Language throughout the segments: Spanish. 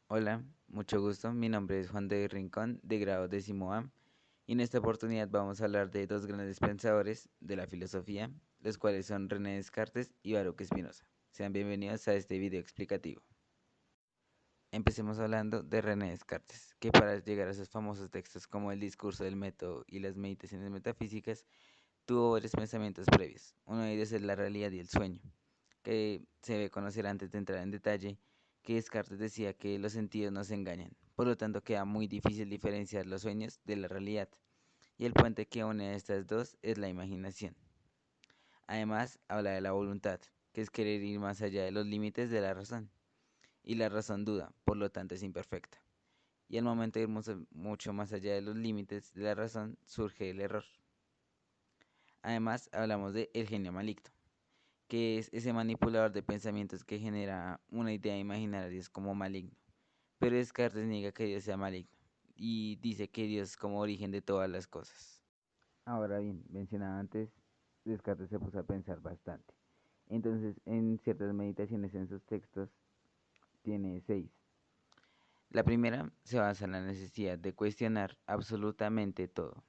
Hola, mucho gusto. Mi nombre es Juan de Rincón, de grado décimo A, y en esta oportunidad vamos a hablar de dos grandes pensadores de la filosofía, los cuales son René Descartes y Baruch Spinoza. Sean bienvenidos a este video explicativo. Empecemos hablando de René Descartes, que para llegar a sus famosos textos como el discurso del método y las meditaciones metafísicas, tuvo varios pensamientos previos. Uno de ellos es la realidad y el sueño, que se debe conocer antes de entrar en detalle, que Descartes decía que los sentidos nos engañan, por lo tanto queda muy difícil diferenciar los sueños de la realidad, y el puente que une a estas dos es la imaginación. Además, habla de la voluntad, que es querer ir más allá de los límites de la razón, y la razón duda, por lo tanto es imperfecta. Y al momento de ir mucho más allá de los límites de la razón, surge el error. Además, hablamos de el genio maligno, que es ese manipulador de pensamientos que genera una idea imaginaria de Dios como maligno. Pero Descartes niega que Dios sea maligno y dice que Dios es como origen de todas las cosas. Ahora bien, mencionaba antes, Descartes se puso a pensar bastante. Entonces, en ciertas meditaciones en sus textos, tiene seis. La primera se basa en la necesidad de cuestionar absolutamente todo.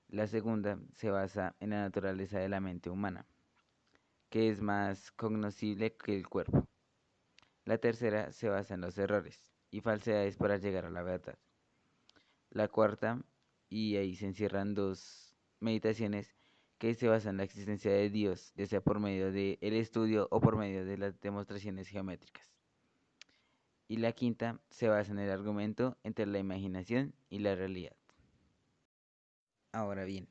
La segunda se basa en la naturaleza de la mente humana, que es más cognoscible que el cuerpo. La tercera se basa en los errores y falsedades para llegar a la verdad. La cuarta, y ahí se encierran dos meditaciones que se basan en la existencia de Dios, ya sea por medio del estudio o por medio de las demostraciones geométricas. Y la quinta se basa en el argumento entre la imaginación y la realidad. Ahora bien,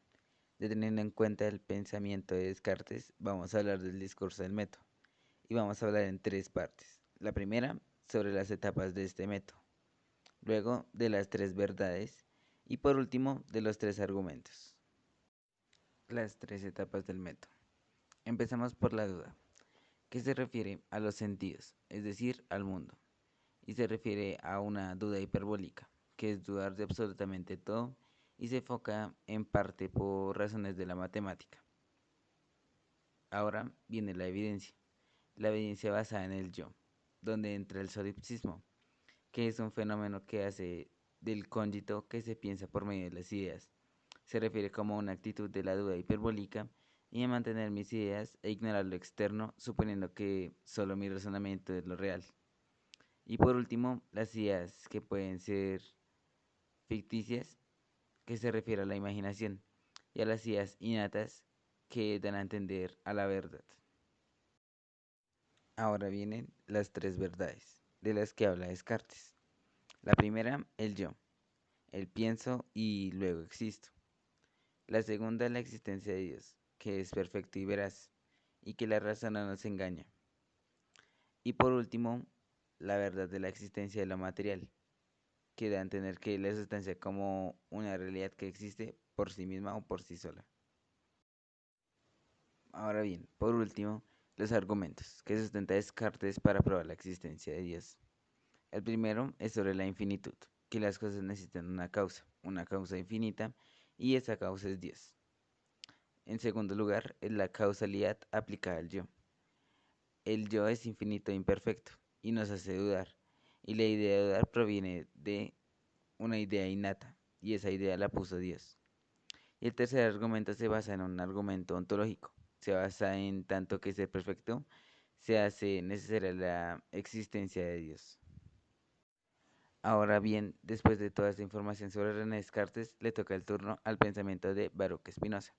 teniendo en cuenta el pensamiento de Descartes, vamos a hablar del discurso del método. Y vamos a hablar en tres partes. La primera, sobre las etapas de este método. Luego, de las tres verdades. Y por último, de los tres argumentos. Las tres etapas del método. Empezamos por la duda, que se refiere a los sentidos, es decir, al mundo. Y se refiere a una duda hiperbólica, que es dudar de absolutamente todo y se enfoca en parte por razones de la matemática. Ahora viene la evidencia basada en el yo, donde entra el solipsismo, que es un fenómeno que hace del cóngito que se piensa por medio de las ideas. Se refiere como una actitud de la duda hiperbólica y de mantener mis ideas e ignorar lo externo, suponiendo que solo mi razonamiento es lo real. Y por último, las ideas que pueden ser ficticias, que se refiere a la imaginación, y a las ideas innatas que dan a entender a la verdad. Ahora vienen las tres verdades, de las que habla Descartes. La primera, el yo, el pienso y luego existo. La segunda, la existencia de Dios, que es perfecto y veraz, y que la razón no nos engaña. Y por último, la verdad de la existencia de lo material, que da a entender que la sustancia como una realidad que existe por sí misma o por sí sola. Ahora bien, por último, los argumentos que sustenta Descartes para probar la existencia de Dios. El primero es sobre la infinitud, que las cosas necesitan una causa infinita, y esa causa es Dios. En segundo lugar, es la causalidad aplicada al yo. El yo es infinito e imperfecto y nos hace dudar, y la idea de dudar proviene de una idea innata, y esa idea la puso Dios. Y el tercer argumento se basa en un argumento ontológico, se basa en tanto que ser perfecto se hace necesaria la existencia de Dios. Ahora bien, después de toda esta información sobre René Descartes, le toca el turno al pensamiento de Baruch Spinoza.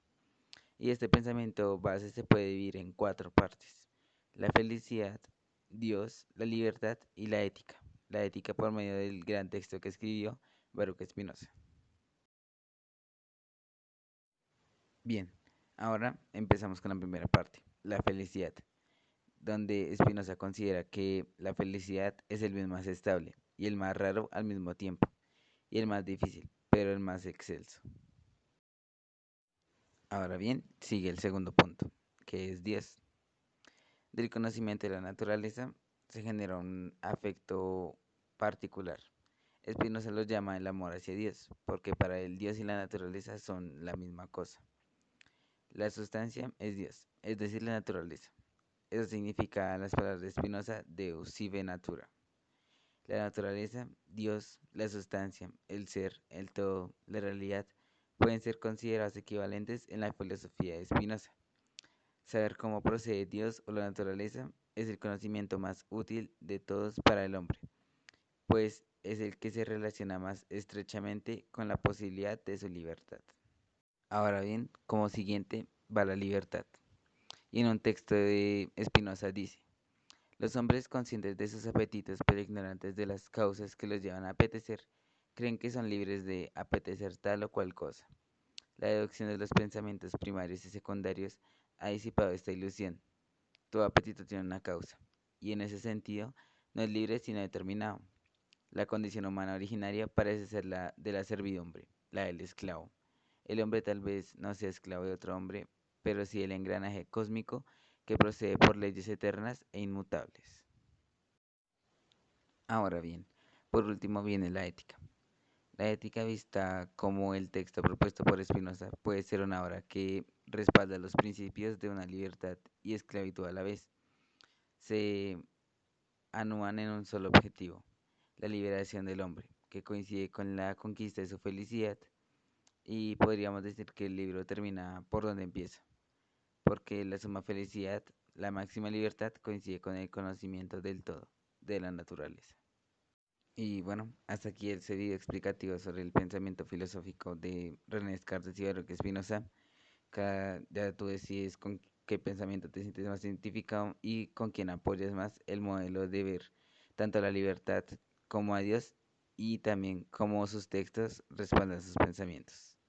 Y este pensamiento base se puede dividir en cuatro partes: la felicidad, Dios, la libertad y la ética. La ética por medio del gran texto que escribió Baruch Spinoza. Bien, ahora empezamos con la primera parte, la felicidad, donde Spinoza considera que la felicidad es el bien más estable y el más raro al mismo tiempo, y el más difícil, pero el más excelso. Ahora bien, sigue el segundo punto, que es Dios. Del conocimiento de la naturaleza se genera un afecto particular. Spinoza lo llama el amor hacia Dios, porque para él Dios y la naturaleza son la misma cosa. La sustancia es Dios, es decir, la naturaleza. Eso significa, en las palabras de Spinoza, Deus sive natura. La naturaleza, Dios, la sustancia, el ser, el todo, la realidad, pueden ser considerados equivalentes en la filosofía de Spinoza. Saber cómo procede Dios o la naturaleza es el conocimiento más útil de todos para el hombre, pues es el que se relaciona más estrechamente con la posibilidad de su libertad. Ahora bien, como siguiente va la libertad. Y en un texto de Spinoza dice, los hombres conscientes de sus apetitos pero ignorantes de las causas que los llevan a apetecer, creen que son libres de apetecer tal o cual cosa. La deducción de los pensamientos primarios y secundarios ha disipado esta ilusión. Todo apetito tiene una causa, y en ese sentido no es libre sino determinado. La condición humana originaria parece ser la de la servidumbre, la del esclavo. El hombre tal vez no sea esclavo de otro hombre, pero sí el engranaje cósmico que procede por leyes eternas e inmutables. Ahora bien, por último viene la ética. La ética vista como el texto propuesto por Spinoza puede ser una obra que respalda los principios de una libertad y esclavitud a la vez. Se anúan en un solo objetivo, la liberación del hombre, que coincide con la conquista de su felicidad, y podríamos decir que el libro termina por donde empieza, porque la suma felicidad, la máxima libertad, coincide con el conocimiento del todo, de la naturaleza. Y bueno, hasta aquí el video explicativo sobre el pensamiento filosófico de René Descartes y Baruch Spinoza. Ya tú decides con qué pensamiento te sientes más identificado y con quién apoyas más el modelo de ver tanto la libertad como a Dios y también cómo sus textos respaldan sus pensamientos.